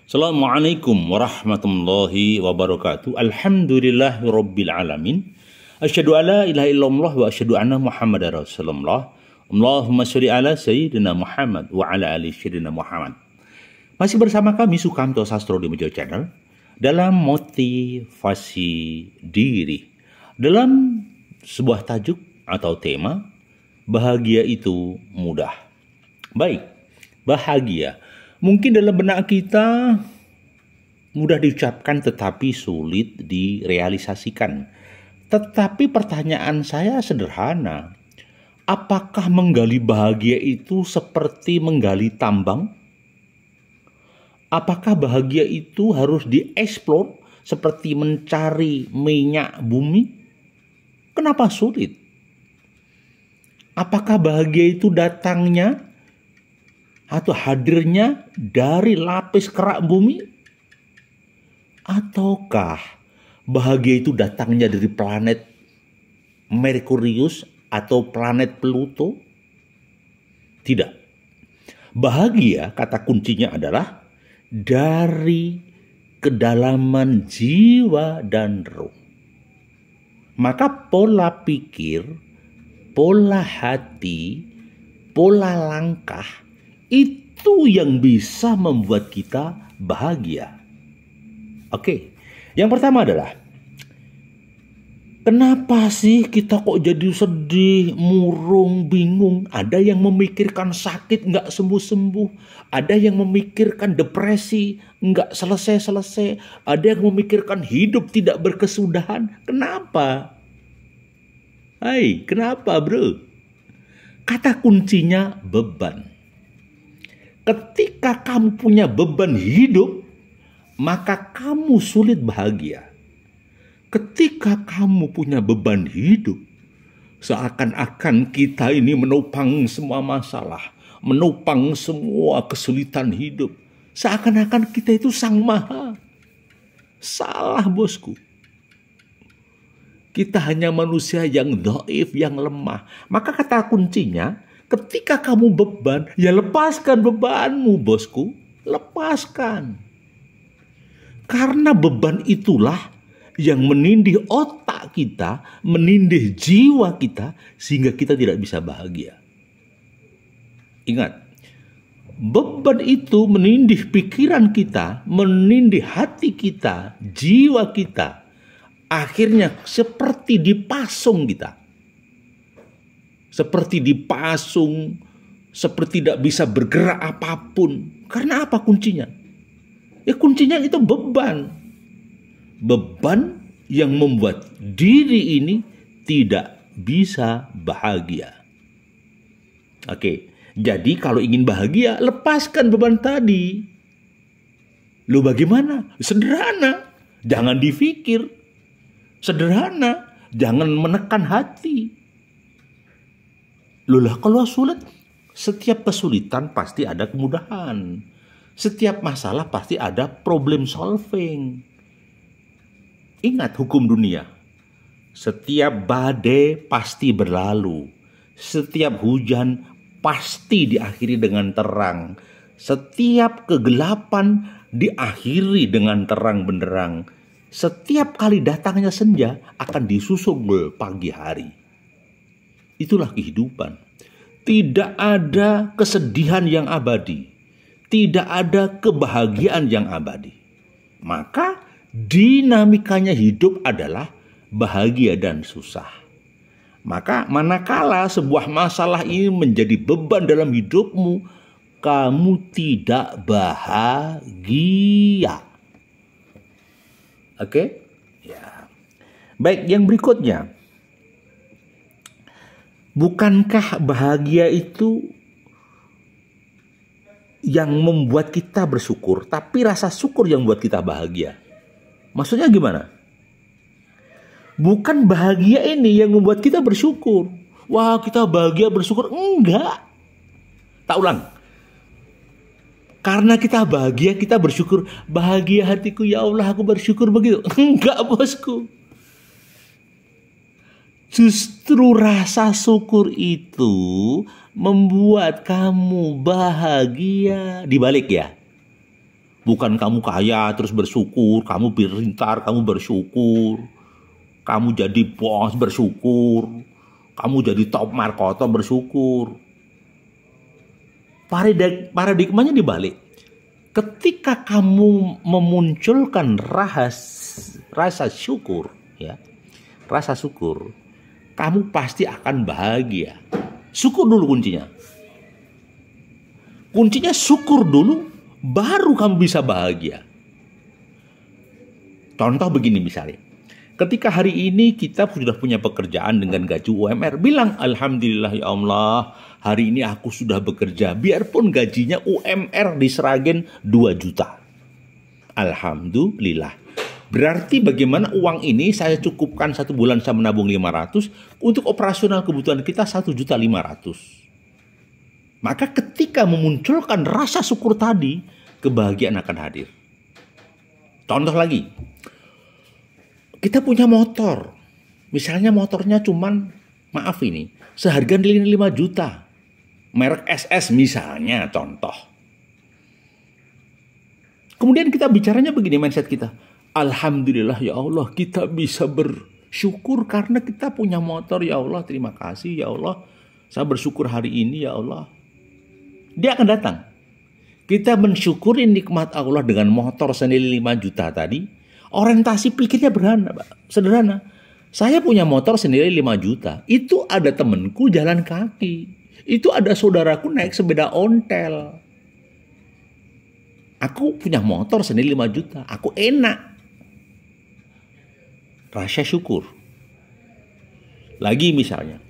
Assalamualaikum warahmatullahi wabarakatuh. Alhamdulillahirabbil alamin. Asyhadu alla ilaha illallah wa asyhadu anna Muhammadar Rasulullah. Allahumma sholli ala sayyidina Muhammad wa ala ali sayyidina Muhammad. Masih bersama kami Sukamto Sastro di Mojo Channel dalam motivasi diri. Dalam sebuah tajuk atau tema, bahagia itu mudah. Baik, bahagia mungkin dalam benak kita mudah diucapkan tetapi sulit direalisasikan. Tetapi pertanyaan saya sederhana. Apakah menggali bahagia itu seperti menggali tambang? Apakah bahagia itu harus dieksplor seperti mencari minyak bumi? Kenapa sulit? Apakah bahagia itu datangnya atau hadirnya dari lapis kerak bumi? Ataukah bahagia itu datangnya dari planet Merkurius atau planet Pluto? Tidak. Bahagia kata kuncinya adalah dari kedalaman jiwa dan roh. Maka pola pikir, pola hati, pola langkah itu yang bisa membuat kita bahagia. Oke, yang pertama adalah kenapa sih kita kok jadi sedih, murung, bingung? Ada yang memikirkan sakit nggak sembuh-sembuh. Ada yang memikirkan depresi nggak selesai-selesai. Ada yang memikirkan hidup tidak berkesudahan. Kenapa? Hai, kenapa bro? Kata kuncinya beban. Ketika kamu punya beban hidup, maka kamu sulit bahagia. Ketika kamu punya beban hidup, seakan-akan kita ini menopang semua masalah, menopang semua kesulitan hidup. Seakan-akan kita itu sang maha. Salah bosku. Kita hanya manusia yang dhaif, yang lemah. Maka kata kuncinya, ketika kamu beban, ya lepaskan bebanmu bosku. Lepaskan. Karena beban itulah yang menindih otak kita, menindih jiwa kita, sehingga kita tidak bisa bahagia. Ingat, beban itu menindih pikiran kita, menindih hati kita, jiwa kita. Akhirnya seperti dipasung kita. Seperti dipasung, seperti tidak bisa bergerak apapun. Karena apa kuncinya? Ya kuncinya itu beban. Beban yang membuat diri ini tidak bisa bahagia. Oke, jadi kalau ingin bahagia, lepaskan beban tadi. Lu bagaimana? Sederhana, jangan dipikir. Sederhana, jangan menekan hati. Loh lah kalau sulit, setiap kesulitan pasti ada kemudahan. Setiap masalah pasti ada problem solving. Ingat hukum dunia. Setiap badai pasti berlalu. Setiap hujan pasti diakhiri dengan terang. Setiap kegelapan diakhiri dengan terang benderang. Setiap kali datangnya senja akan disusul pagi hari. Itulah kehidupan. Tidak ada kesedihan yang abadi. Tidak ada kebahagiaan yang abadi. Maka dinamikanya hidup adalah bahagia dan susah. Maka manakala sebuah masalah ini menjadi beban dalam hidupmu, kamu tidak bahagia. Oke? Ya. Baik, yang berikutnya. Bukankah bahagia itu yang membuat kita bersyukur, tapi rasa syukur yang membuat kita bahagia? Maksudnya gimana? Bukan bahagia ini yang membuat kita bersyukur. Wah, kita bahagia bersyukur. Enggak. Tak ulang. Karena kita bahagia, kita bersyukur. Bahagia hatiku, ya Allah, aku bersyukur begitu. Enggak, bosku. Justru rasa syukur itu membuat kamu bahagia. Dibalik ya. Bukan kamu kaya terus bersyukur, kamu pintar, kamu bersyukur, kamu jadi bos bersyukur, kamu jadi top markoto bersyukur. Paradigmanya dibalik. Ketika kamu memunculkan rasa syukur, ya, rasa syukur, kamu pasti akan bahagia. Syukur dulu kuncinya. Kuncinya syukur dulu, baru kamu bisa bahagia. Contoh begini misalnya. Ketika hari ini kita sudah punya pekerjaan dengan gaji UMR, bilang alhamdulillah ya Allah, hari ini aku sudah bekerja, biarpun gajinya UMR di Sragen 2 juta. Alhamdulillah. Berarti bagaimana uang ini saya cukupkan 1 bulan saya menabung 500, untuk operasional kebutuhan kita 1.500.000. Maka ketika memunculkan rasa syukur tadi, kebahagiaan akan hadir. Contoh lagi. Kita punya motor. Misalnya motornya cuman, maaf ini, seharga 5 juta. Merek SS misalnya, contoh. Kemudian kita bicaranya begini mindset kita. Alhamdulillah ya Allah, kita bisa bersyukur karena kita punya motor ya Allah. Terima kasih ya Allah. Saya bersyukur hari ini ya Allah. Dia akan datang. Kita mensyukuri nikmat Allah dengan motor senilai 5 juta tadi. Orientasi pikirnya sederhana. Saya punya motor senilai 5 juta. Itu ada temenku jalan kaki. Itu ada saudaraku naik sepeda ontel. Aku punya motor senilai 5 juta. Aku enak. Rasa syukur. Lagi misalnya.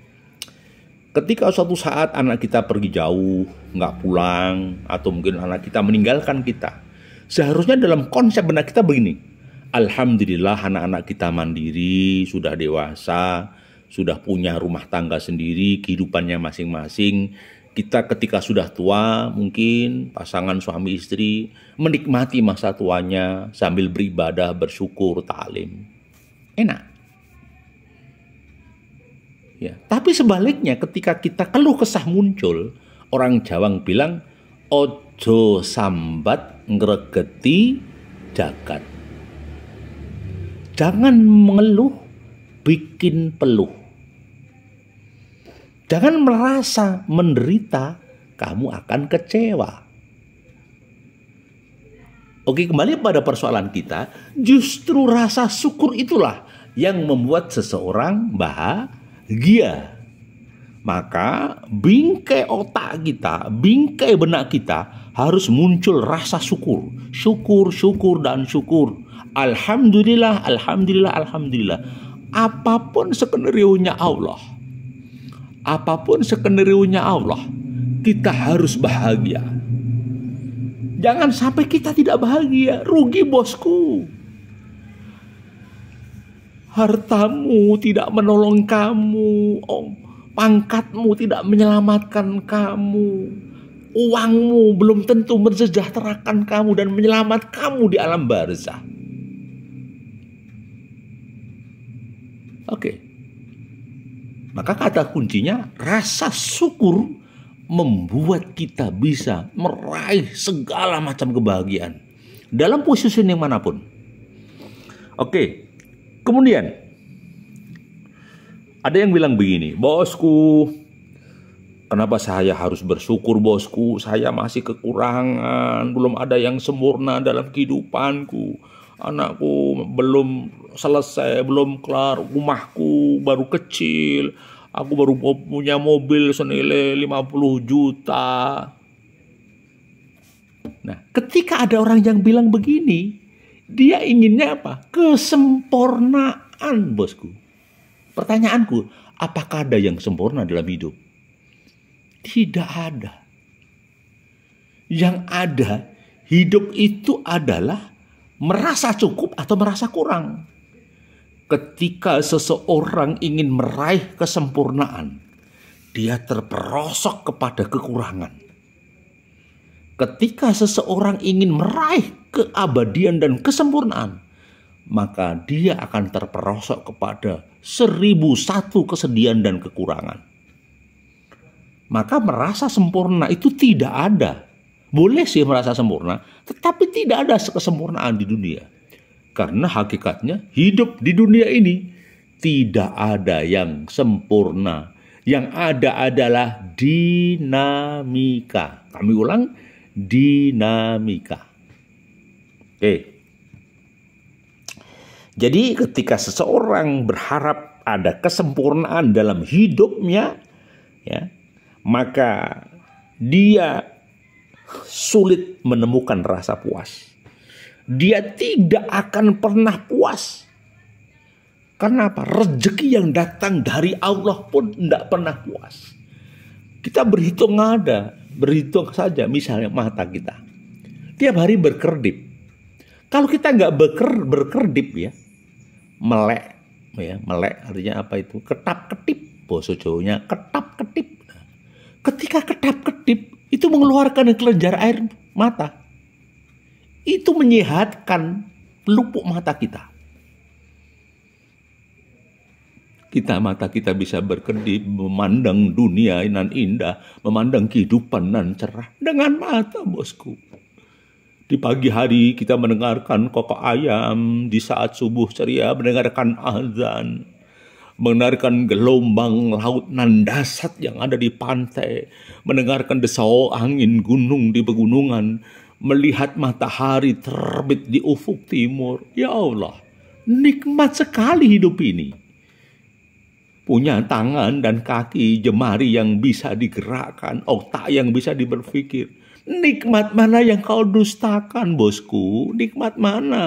Ketika suatu saat anak kita pergi jauh, nggak pulang, atau mungkin anak kita meninggalkan kita. Seharusnya dalam konsep benak kita begini. Alhamdulillah anak-anak kita mandiri, sudah dewasa, sudah punya rumah tangga sendiri, kehidupannya masing-masing. Kita ketika sudah tua, mungkin pasangan suami istri menikmati masa tuanya sambil beribadah, bersyukur, ta'lim. Enak. Ya, tapi sebaliknya ketika kita keluh kesah muncul, orang Jawa bilang, ojo sambat ngregeti jagat. Jangan mengeluh, bikin peluh. Jangan merasa menderita, kamu akan kecewa. Oke, kembali pada persoalan kita, justru rasa syukur itulah yang membuat seseorang bahagia. Maka bingkai otak kita, bingkai benak kita harus muncul rasa syukur. Syukur, syukur, dan syukur. Alhamdulillah, alhamdulillah, alhamdulillah. Apapun skenario-nya Allah, apapun skenario-nya Allah, kita harus bahagia. Jangan sampai kita tidak bahagia, rugi bosku. Hartamu tidak menolong kamu, pangkatmu tidak menyelamatkan kamu, uangmu belum tentu mensejahterakan kamu dan menyelamatkan kamu di alam barzah. Oke. Maka kata kuncinya, rasa syukur membuat kita bisa meraih segala macam kebahagiaan dalam posisi yang manapun. Oke. Kemudian ada yang bilang begini, bosku, kenapa saya harus bersyukur bosku? Saya masih kekurangan, belum ada yang sempurna dalam kehidupanku. Anakku belum selesai, belum kelar, rumahku baru kecil, aku baru punya mobil senilai 50 juta. Nah, ketika ada orang yang bilang begini, dia inginnya apa? Kesempurnaan, bosku. Pertanyaanku, apakah ada yang sempurna dalam hidup? Tidak ada. Yang ada, hidup itu adalah merasa cukup atau merasa kurang. Ketika seseorang ingin meraih kesempurnaan, dia terperosok kepada kekurangan. Ketika seseorang ingin meraih keabadian dan kesempurnaan, maka dia akan terperosok kepada 1001 kesedihan dan kekurangan. Maka merasa sempurna itu tidak ada. Boleh sih merasa sempurna, tetapi tidak ada kesempurnaan di dunia. Karena hakikatnya hidup di dunia ini tidak ada yang sempurna. Yang ada adalah dinamika. Kami ulang, dinamika. Oke. Jadi ketika seseorang berharap ada kesempurnaan dalam hidupnya, ya, maka dia sulit menemukan rasa puas. Dia tidak akan pernah puas. Karena apa? Rezeki yang datang dari Allah pun tidak pernah puas. Kita berhitung saja misalnya mata kita. Tiap hari berkedip. Kalau kita nggak berkedip ya, melek artinya apa itu? Ketap-ketip, bahasa Jawanya ketap-ketip. Ketika ketap-ketip itu mengeluarkan kelenjar air mata. Itu menyehatkan pelupuk mata kita. Mata kita bisa berkedip, memandang dunia nan indah, memandang kehidupan nan cerah dengan mata, bosku. Di pagi hari kita mendengarkan kokok ayam, di saat subuh ceria mendengarkan azan, mendengarkan gelombang laut nan dahsyat yang ada di pantai, mendengarkan desau angin gunung di pegunungan, melihat matahari terbit di ufuk timur. Ya Allah, nikmat sekali hidup ini. Punya tangan dan kaki, jemari yang bisa digerakkan, otak yang bisa diberpikir. Nikmat mana yang kau dustakan, bosku? Nikmat mana?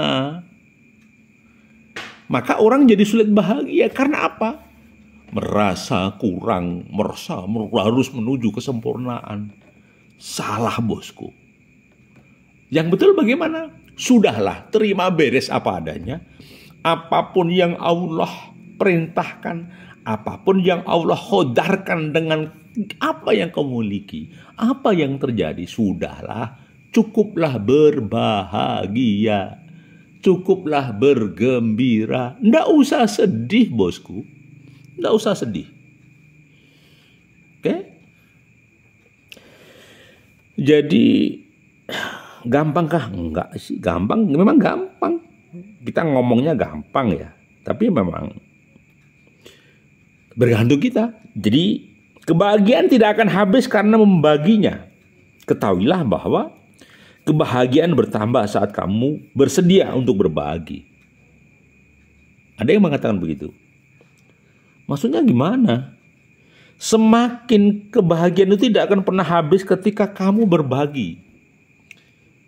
Maka orang jadi sulit bahagia. Karena apa? Merasa kurang, merasa harus menuju kesempurnaan. Salah, bosku. Yang betul bagaimana? Sudahlah, terima beres apa adanya. Apapun yang Allah perintahkan, apapun yang Allah khodarkan dengan apa yang kau miliki, apa yang terjadi, sudahlah, cukuplah berbahagia, cukuplah bergembira. Nggak usah sedih, bosku. Nggak usah sedih. Oke? Jadi, gampangkah? Enggak sih, gampang. Memang gampang. Kita ngomongnya gampang ya. Tapi memang bergantung kita. Jadi kebahagiaan tidak akan habis karena membaginya. Ketahuilah bahwa kebahagiaan bertambah saat kamu bersedia untuk berbagi. Ada yang mengatakan begitu. Maksudnya gimana? Semakin kebahagiaan itu tidak akan pernah habis ketika kamu berbagi.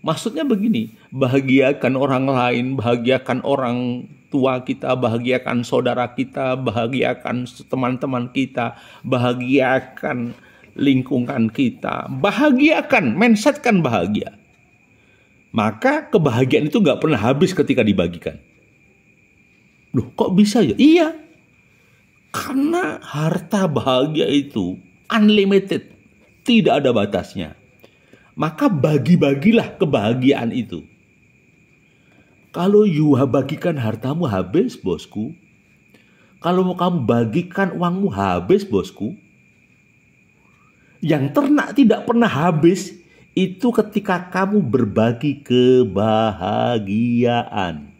Maksudnya begini, bahagiakan orang lain, bahagiakan orang tua kita, bahagiakan saudara kita, bahagiakan teman-teman kita, bahagiakan lingkungan kita, bahagiakan, mindsetkan bahagia. Maka kebahagiaan itu gak pernah habis ketika dibagikan. Loh, kok bisa ya? Iya, karena harta bahagia itu unlimited, tidak ada batasnya. Maka bagi-bagilah kebahagiaan itu. Kalau you bagikan hartamu habis, bosku. Kalau mau kamu bagikan uangmu habis, bosku. Yang ternak tidak pernah habis itu ketika kamu berbagi kebahagiaan.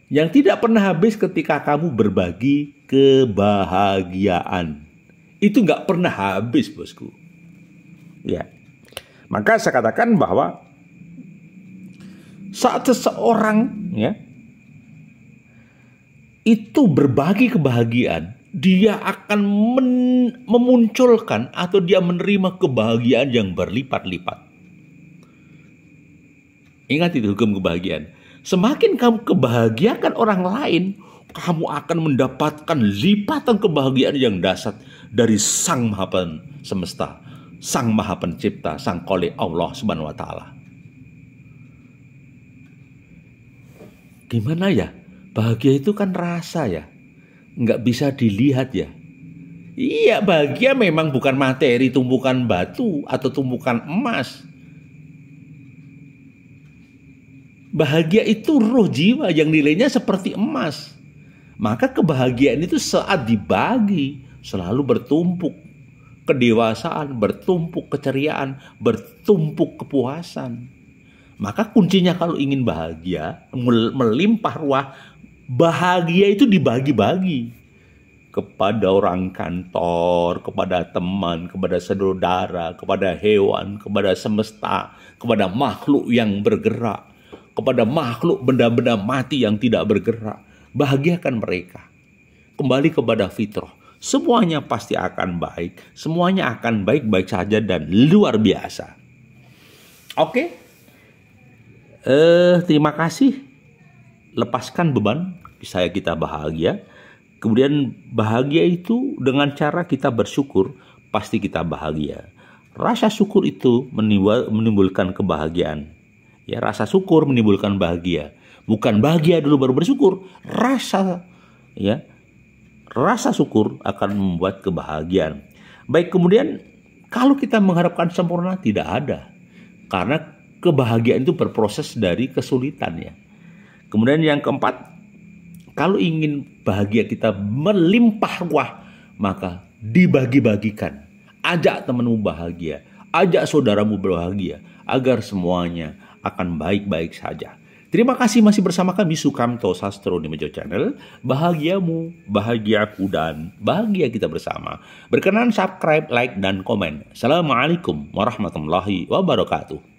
Yang tidak pernah habis ketika kamu berbagi kebahagiaan. Itu nggak pernah habis, bosku. Ya, maka saya katakan bahwa saat seseorang ya itu berbagi kebahagiaan, dia akan memunculkan atau dia menerima kebahagiaan yang berlipat-lipat. Ingat itu hukum kebahagiaan. Semakin kamu kebahagiakan orang lain, kamu akan mendapatkan lipatan kebahagiaan yang dahsyat dari Sang Maha Semesta, Sang Maha Pencipta, Sang Khalik Allah Subhanahu wa Ta'ala. Gimana ya? Bahagia itu kan rasa ya, nggak bisa dilihat ya. Iya, bahagia memang bukan materi, tumpukan batu atau tumpukan emas. Bahagia itu roh jiwa yang nilainya seperti emas. Maka kebahagiaan itu saat dibagi selalu bertumpuk. kedewasaan, bertumpuk keceriaan, bertumpuk kepuasan. Maka kuncinya kalau ingin bahagia, melimpah ruah, bahagia itu dibagi-bagi kepada orang kantor, kepada teman, kepada saudara, kepada hewan, kepada semesta, kepada makhluk yang bergerak, kepada makhluk benda-benda mati yang tidak bergerak. Bahagiakan mereka. Kembali kepada fitrah. Semuanya pasti akan baik. Semuanya akan baik-baik saja dan luar biasa. Oke? Terima kasih. Lepaskan beban. Saya kita bahagia. Kemudian bahagia itu dengan cara kita bersyukur. Pasti kita bahagia. Rasa syukur itu menimbulkan kebahagiaan. Ya, rasa syukur menimbulkan bahagia. Bukan bahagia dulu baru bersyukur. Rasa syukur akan membuat kebahagiaan. Baik, kemudian kalau kita mengharapkan sempurna, tidak ada. Karena kebahagiaan itu berproses dari kesulitan ya. Kemudian yang keempat, kalau ingin bahagia kita melimpah ruah, maka dibagi-bagikan. Ajak temanmu bahagia, ajak saudaramu bahagia, agar semuanya akan baik-baik saja. Terima kasih masih bersama kami Sukamto Sastro di Mejo Channel. Bahagiamu, bahagiaku, dan bahagia kita bersama. Berkenan subscribe, like, dan komen. Assalamualaikum warahmatullahi wabarakatuh.